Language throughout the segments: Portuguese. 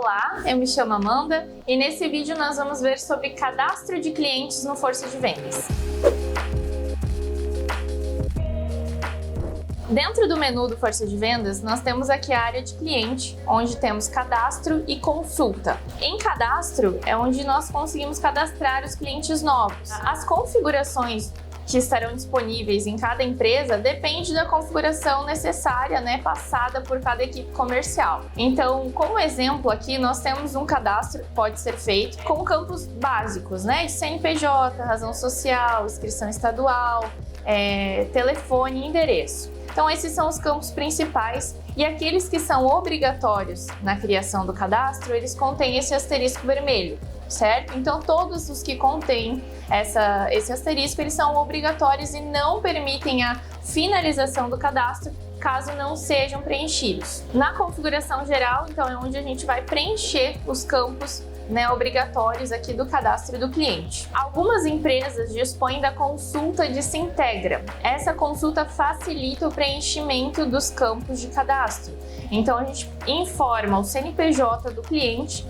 Olá, eu me chamo Amanda e nesse vídeo nós vamos ver sobre cadastro de clientes no Força de Vendas. Dentro do menu do Força de Vendas, nós temos aqui a área de cliente, onde temos cadastro e consulta. Em cadastro é onde nós conseguimos cadastrar os clientes novos. As configurações que estarão disponíveis em cada empresa depende da configuração necessária, passada por cada equipe comercial. Então, como exemplo aqui, nós temos um cadastro que pode ser feito com campos básicos, de CNPJ, razão social, inscrição estadual, telefone e endereço. Então, esses são os campos principais e aqueles que são obrigatórios na criação do cadastro, eles contêm esse asterisco vermelho, certo? Então, todos os que contêm esse asterisco, eles são obrigatórios e não permitem a finalização do cadastro caso não sejam preenchidos. Na configuração geral, então, é onde a gente vai preencher os campos obrigatórios aqui do cadastro do cliente. Algumas empresas dispõem da consulta de Sintegra. Essa consulta facilita o preenchimento dos campos de cadastro. Então a gente informa o CNPJ do cliente,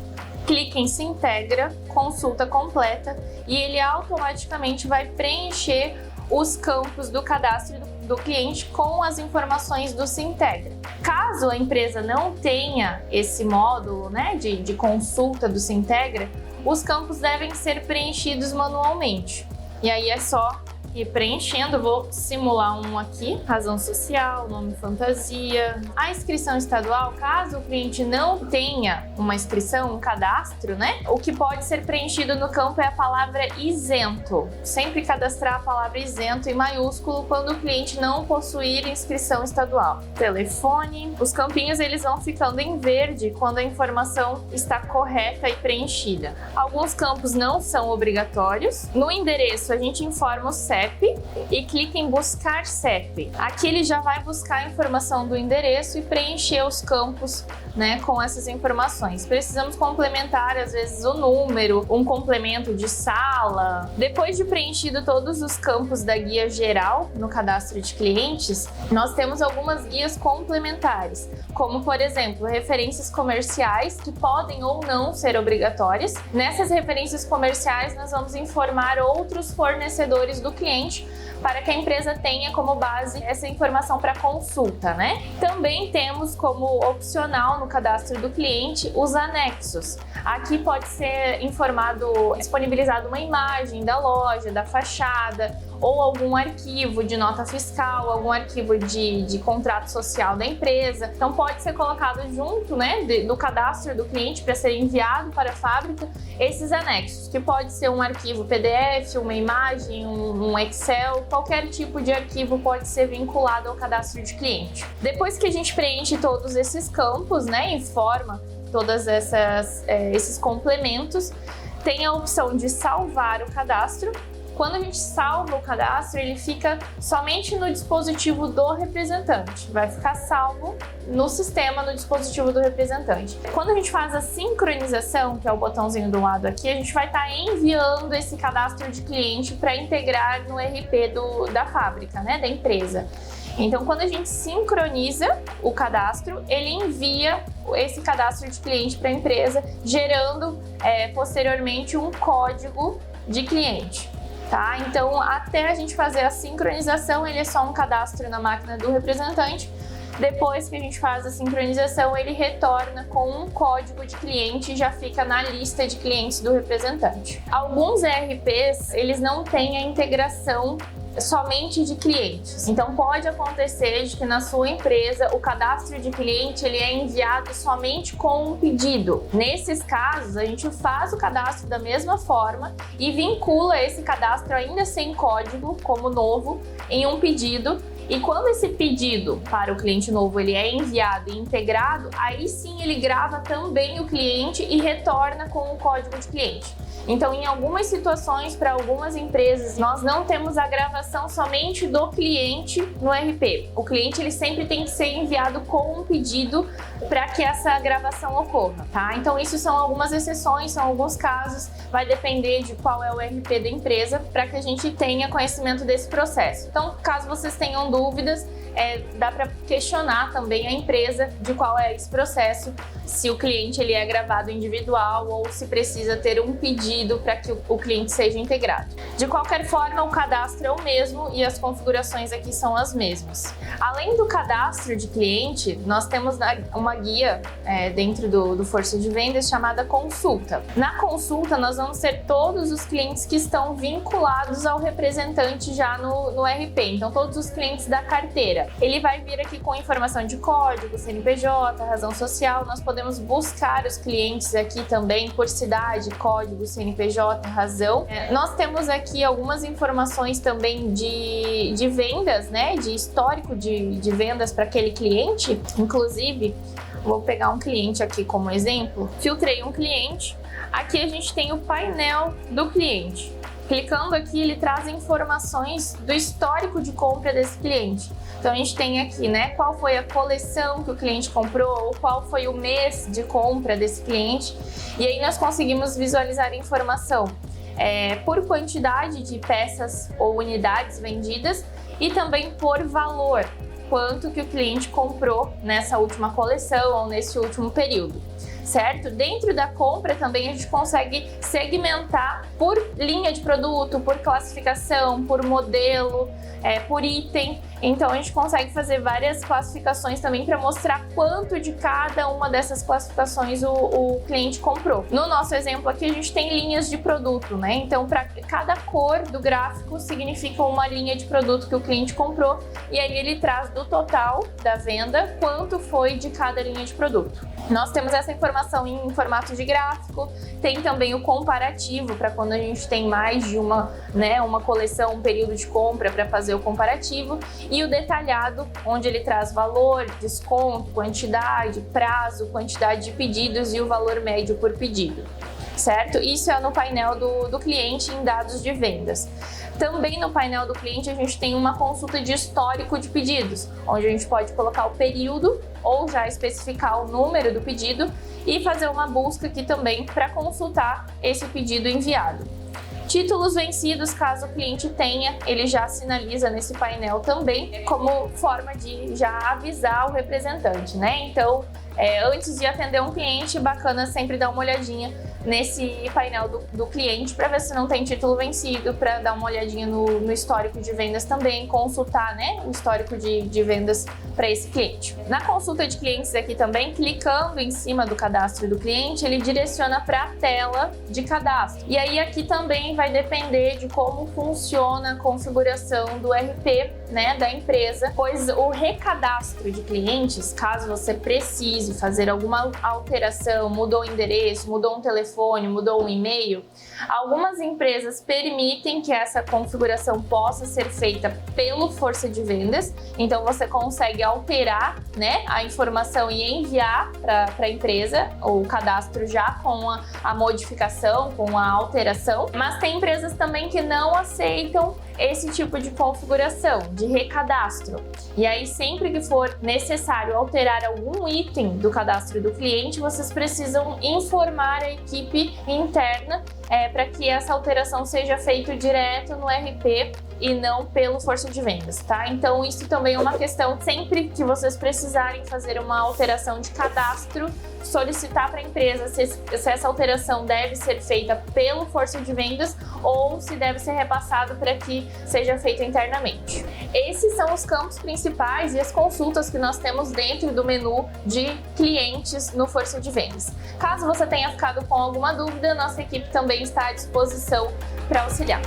clica em Sintegra, consulta completa e ele automaticamente vai preencher os campos do cadastro do cliente com as informações do Sintegra. Caso a empresa não tenha esse módulo de consulta do Sintegra, os campos devem ser preenchidos manualmente. E aí é só ir preenchendo. Vou simular um aqui: razão social, nome fantasia. A inscrição estadual, caso o cliente não tenha uma inscrição, um cadastro, o que pode ser preenchido no campo é a palavra isento. Sempre cadastrar a palavra isento em maiúsculo quando o cliente não possuir inscrição estadual. Telefone, os campinhos eles vão ficando em verde quando a informação está correta e preenchida. Alguns campos não são obrigatórios. No endereço a gente informa o CEP e clica em buscar CEP. Aqui ele já vai buscar a informação do endereço e preencher os campos com essas informações. Precisamos complementar às vezes o número, um complemento de sala. Depois de preenchido todos os campos da guia geral no cadastro de clientes, nós temos algumas guias complementares, como por exemplo, referências comerciais que podem ou não ser obrigatórias. Nessas referências comerciais nós vamos informar outros fornecedores do cliente para que a empresa tenha como base essa informação para consulta, Também temos como opcional no cadastro do cliente os anexos. Aqui pode ser disponibilizado uma imagem da loja, da fachada, ou algum arquivo de nota fiscal, algum arquivo de contrato social da empresa. Então pode ser colocado junto do cadastro do cliente para ser enviado para a fábrica esses anexos, que pode ser um arquivo PDF, uma imagem, um Excel, qualquer tipo de arquivo pode ser vinculado ao cadastro de cliente. Depois que a gente preenche todos esses campos, informa todos esses complementos, tem a opção de salvar o cadastro. Quando a gente salva o cadastro, ele fica somente no dispositivo do representante. Vai ficar salvo no sistema, no dispositivo do representante. Quando a gente faz a sincronização, que é o botãozinho do lado aqui, a gente vai estar enviando esse cadastro de cliente para integrar no RP da fábrica, da empresa. Então, quando a gente sincroniza o cadastro, ele envia esse cadastro de cliente para a empresa, gerando posteriormente um código de cliente. Então, até a gente fazer a sincronização, ele é só um cadastro na máquina do representante. Depois que a gente faz a sincronização, ele retorna com um código de cliente e já fica na lista de clientes do representante. Alguns ERPs, eles não têm a integração somente de clientes. Então pode acontecer de que na sua empresa o cadastro de cliente ele é enviado somente com um pedido. Nesses casos, a gente faz o cadastro da mesma forma e vincula esse cadastro ainda sem código, como novo, em um pedido. E quando esse pedido para o cliente novo ele é enviado e integrado, aí sim ele grava também o cliente e retorna com o código de cliente. Então, em algumas situações, para algumas empresas, nós não temos a gravação somente do cliente no RP. O cliente ele sempre tem que ser enviado com um pedido para que essa gravação ocorra, Então, isso são algumas exceções, são alguns casos, vai depender de qual é o RP da empresa para que a gente tenha conhecimento desse processo. Então, caso vocês tenham dúvidas, dá para questionar também a empresa de qual é esse processo, se o cliente ele é gravado individual ou se precisa ter um pedido para que o cliente seja integrado. De qualquer forma, o cadastro é o mesmo e as configurações aqui são as mesmas. Além do cadastro de cliente, nós temos uma guia dentro do Força de Vendas chamada Consulta. Na consulta, nós vamos ter todos os clientes que estão vinculados ao representante já no RP, então todos os clientes da carteira. Ele vai vir aqui com informação de código, CNPJ, razão social. Nós podemos buscar os clientes aqui também por cidade, código, CNPJ, razão. Nós temos aqui algumas informações também de vendas, né? De histórico de vendas para aquele cliente. Inclusive, vou pegar um cliente aqui como exemplo. Filtrei um cliente. Aqui a gente tem o painel do cliente. Clicando aqui, ele traz informações do histórico de compra desse cliente. Então a gente tem aqui, né, qual foi a coleção que o cliente comprou, ou qual foi o mês de compra desse cliente. E aí nós conseguimos visualizar a informação por quantidade de peças ou unidades vendidas e também por valor, quanto que o cliente comprou nessa última coleção ou nesse último período. Certo? Dentro da compra também a gente consegue segmentar por linha de produto, por classificação, por modelo, por item. Então a gente consegue fazer várias classificações também para mostrar quanto de cada uma dessas classificações o cliente comprou. No nosso exemplo aqui a gente tem linhas de produto, né? Então para cada cor do gráfico significa uma linha de produto que o cliente comprou e aí ele traz do total da venda quanto foi de cada linha de produto. Nós temos essa informação em formato de gráfico, tem também o comparativo para quando a gente tem mais de uma coleção, um período de compra para fazer o comparativo, e o detalhado, onde ele traz valor, desconto, quantidade, prazo, quantidade de pedidos e o valor médio por pedido. Certo? Isso é no painel do cliente em dados de vendas. Também no painel do cliente a gente tem uma consulta de histórico de pedidos, onde a gente pode colocar o período ou já especificar o número do pedido e fazer uma busca aqui também para consultar esse pedido enviado. Títulos vencidos, caso o cliente tenha, ele já sinaliza nesse painel também, como forma de já avisar o representante, né? Então, antes de atender um cliente, bacana sempre dar uma olhadinha nesse painel do cliente para ver se não tem título vencido, para dar uma olhadinha no histórico de vendas também, consultar, né, o histórico de vendas para esse cliente. Na consulta de clientes aqui também, clicando em cima do cadastro do cliente, ele direciona para a tela de cadastro. E aí aqui também vai depender de como funciona a configuração do RP, né, da empresa, pois o recadastro de clientes, caso você precise fazer alguma alteração, mudou o endereço, mudou um telefone, mudou um e-mail, algumas empresas permitem que essa configuração possa ser feita pelo Força de Vendas, então você consegue alterar, né, a informação e enviar para a empresa o cadastro já com a modificação, com a alteração, mas tem empresas também que não aceitam esse tipo de configuração de recadastro. E aí, sempre que for necessário alterar algum item do cadastro do cliente, vocês precisam informar a equipe interna para que essa alteração seja feita direto no RP e não pelo Força de Vendas, tá? Então isso também é uma questão, sempre que vocês precisarem fazer uma alteração de cadastro, solicitar para a empresa se essa alteração deve ser feita pelo Força de Vendas ou se deve ser repassado para que seja feito internamente. Esses são os campos principais e as consultas que nós temos dentro do menu de clientes no Força de Vendas. Caso você tenha ficado com alguma dúvida, nossa equipe também está à disposição para auxiliar.